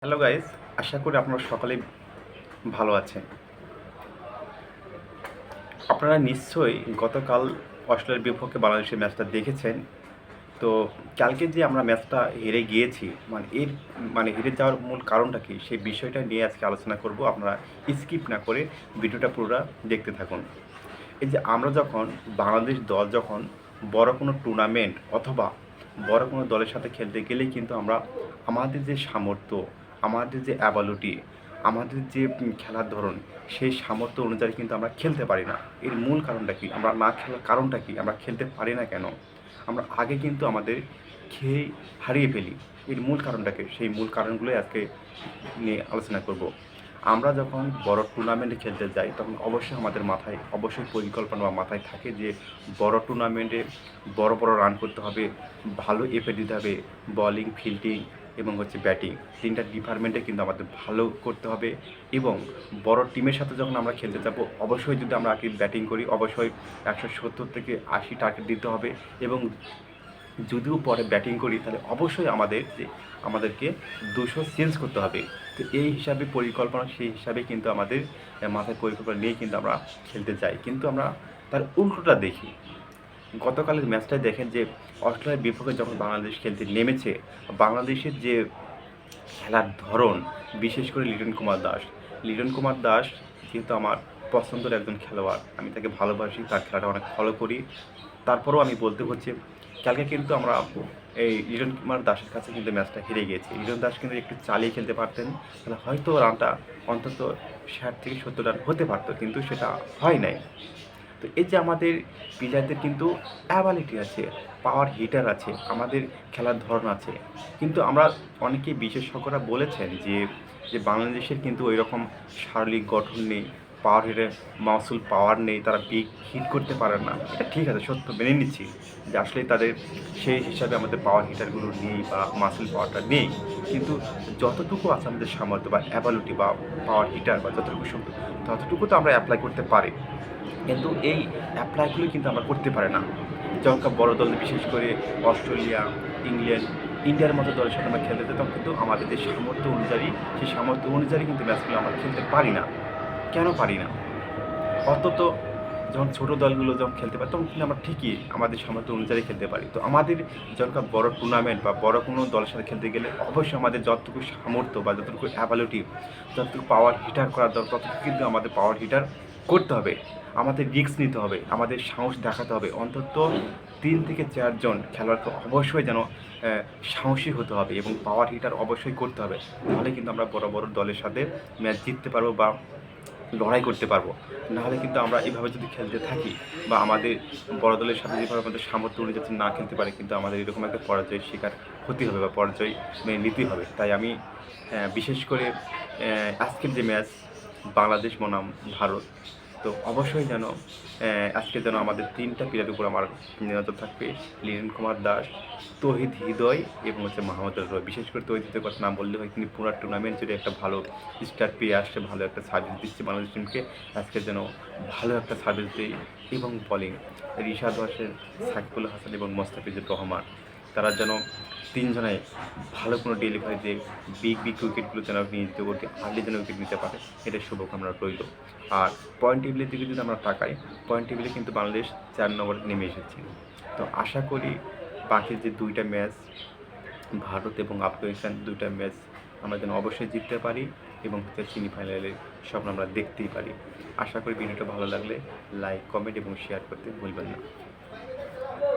Hello guys, আশা করি আপনারা সকলেই ভালো আছেন। আপনারা নিশ্চয়ই গতকাল অস্ট্রেলিয়ার বিপক্ষে বাংলাদেশের ম্যাচটা দেখেছেন। তো কালকে যে আমরা ম্যাচটা হেরে গিয়েছি, হেরে যাওয়ার মূল কারণটা কী, সেই বিষয়টা নিয়ে আজকে আলোচনা করব। আপনারা স্কিপ না করে ভিডিওটা পুরোটা দেখতে থাকুন। এই যে আমরা যখন বাংলাদেশ দল যখন বড় কোনো টুর্নামেন্ট অথবা বড় কোনো দলের সাথে খেলতে গেলেই কিন্তু আমরা আমাদের যে সামর্থ্য, আমাদের যে অ্যাবিলিটি, আমাদের যে খেলার ধরন, সেই সামর্থ্য অনুযায়ী কিন্তু আমরা খেলতে পারি না। এর মূল কারণটা কী? আমরা না খেলার কারণটা কী? আমরা খেলতে পারি না কেন? আমরা আগে কিন্তু আমাদের খেয়ে হারিয়ে ফেলি। এর মূল কারণটা কী? সেই মূল কারণগুলোই আজকে নিয়ে আলোচনা করব। আমরা যখন বড় টুর্নামেন্টে খেলতে যাই তখন অবশ্যই আমাদের মাথায় অবশ্যই পরিকল্পনা বা মাথায় থাকে যে বড় টুর্নামেন্টে বড় বড় রান করতে হবে, ভালো এফে দিতে হবে, বোলিং, ফিল্ডিং এবং ব্যাটিং, তিনটা ডিপার্টমেন্টে কিন্তু আমাদের ভালো করতে হবে। এবং বড় টিমের সাথে যখন আমরা খেলতে যাব অবশ্যই যদি আমরা আগে ব্যাটিং করি অবশ্যই 170 থেকে 80 টার্গেট দিতে হবে। এবং যদিও পরে ব্যাটিং করি তাহলে অবশ্যই আমাদেরকে 200 চেঞ্জ করতে হবে। তো এই হিসাবে পরিকল্পনা, সেই হিসাবে কিন্তু আমাদের মাথায় পরিকল্পনা নিয়েই কিন্তু আমরা খেলতে যাই, কিন্তু আমরা তার উল্টোটা দেখি। গতকালের ম্যাচটাই দেখেন যে অস্ট্রেলিয়ার বিপক্ষে যখন বাংলাদেশ খেলতে নেমেছে, বাংলাদেশের যে খেলার ধরন, বিশেষ করে লিটন কুমার দাস যেহেতু আমার পছন্দের একজন খেলোয়াড়, আমি তাকে ভালোবাসি, তার খেলাটা অনেক ফলো করি। তারপরেও আমি বলতে হচ্ছে কালকে কিন্তু আমরা এই লিটন কুমার দাসের কাছে কিন্তু ম্যাচটা হেরে গিয়েছি। লিটন দাস কিন্তু একটু চালিয়ে খেলতে পারতেন, তাহলে হয়তো রানটা অন্তত 60 থেকে 70 রান হতে পারতো, কিন্তু সেটা হয় নাই। তো এই যে আমাদের প্লেয়ারদের কিন্তু অ্যাবিলিটি আছে, পাওয়ার হিটার আছে, আমাদের খেলার ধরন আছে, কিন্তু আমরা অনেকেই বিশেষজ্ঞরা বলেছেন যে যে বাংলাদেশের কিন্তু ওই রকম শারীরিক গঠন নেই, পাওয়ার হিটার মাসুল পাওয়ার নেই, তারা বিগ হিট করতে পারে না। এটা ঠিক আছে, সত্য মেনে নিচ্ছি যে আসলে তাদের সেই হিসাবে আমাদের পাওয়ার হিটারগুলো নেই বা মাসুল পাওয়ারটা নেই। কিন্তু যতটুকু আছে আমাদের সামর্থ্য বা অ্যাবিলিটি বা পাওয়ার হিটার বা যতটুকু সম্ভব ততটুকু তো আমরা অ্যাপ্লাই করতে পারি, কিন্তু এই অ্যাপ্লাইগুলো কিন্তু আমরা করতে পারি না। যখন বড় দল বিশেষ করে অস্ট্রেলিয়া, ইংল্যান্ড, ইন্ডিয়ার মতো দলের সাথে আমরা খেলতে যেতাম, কিন্তু আমাদের যে সামর্থ্য অনুযায়ী সেই সামর্থ্য অনুযায়ী কিন্তু ম্যাচগুলো আমরা খেলতে পারি না। কেন পারি না? অন্তত যখন ছোটো দলগুলো যখন খেলতে পারে তখন কিন্তু আমরা ঠিকই আমাদের সামর্থ্য অনুযায়ী খেলতে পারি। তো আমাদের যখন বড় টুর্নামেন্ট বা বড় কোনো দলের সাথে খেলতে গেলে অবশ্যই আমাদের যতটুকু সামর্থ্য বা যতটুকু অ্যাবিলিটি, যতটুকু পাওয়ার হিটার করার দরকার ততটুকু কিন্তু আমাদের পাওয়ার হিটার করতে হবে। আমাদের রিস্ক নিতে হবে, আমাদের সাহস দেখাতে হবে। অন্তত 3 থেকে 4 জন খেলোয়াড়কে অবশ্যই যেন সাহসী হতে হবে এবং পাওয়ার হিটার অবশ্যই করতে হবে। তাহলে কিন্তু আমরা বড় বড় দলের সাথে ম্যাচ জিততে পারবো বা লড়াই করতে পারবো। নাহলে কিন্তু আমরা এভাবে যদি খেলতে থাকি বা আমাদের বড় দলের সাথে যেভাবে আমাদের সামর্থ্য অনুযায়ী যদি না খেলতে পারি, কিন্তু আমাদের এরকম একটা পরাজয়ের শিকার হতে হবে বা পরাজয় মেনে নিতেই হবে। তাই আমি বিশেষ করে আজকের যে ম্যাচ বাংলাদেশ বনাম ভারত, তো অবশ্যই যেন আজকে যেন আমাদের 3টা প্লেয়ারের উপর আমার নজর থাকবে। লিটন কুমার দাস, তৌহিদ হৃদয় এবং মাহমুদ রয়। বিশেষ করে তৌহিদ হৃদয়ের কথা না বললে হয়, তিনি পুরো টুর্নামেন্ট জুড়ে একটা ভালো স্টার পেয়ে আসছে, ভালো একটা সার্ভিস দিচ্ছে বাংলাদেশ টিমকে। আজকে যেন ভালো একটা সার্ভিস দেয়। এবং বোলিং রিশাদ হোসেন, সাকিবুল হাসান এবং মোস্তাফিজুর রহমান, তারা যেন 3 জনে ভালো কোনো ডেলিভারি দিয়ে বিগ উইকেটগুলো যেন নিয়ে যেতে ওকে আর্লি যেন উইকেট নিতে পারে, এটাই শুভকামনা রইল। আর পয়েন্ট টেবিলের দিকে যদি আমরা তাকাই, পয়েন্ট টেবিলে কিন্তু বাংলাদেশ 4 নম্বরে নেমে এসেছে। তো আশা করি বাকি যে 2টা ম্যাচ, ভারত এবং আফগানিস্তান 2টা ম্যাচ আমরা যেন অবশ্যই জিততে পারি এবং সেমিফাইনালের স্বপ্ন আমরা দেখতেই পারি। আশা করি ভিডিওটা ভালো লাগলে লাইক, কমেন্ট এবং শেয়ার করতে ভুলবেন না।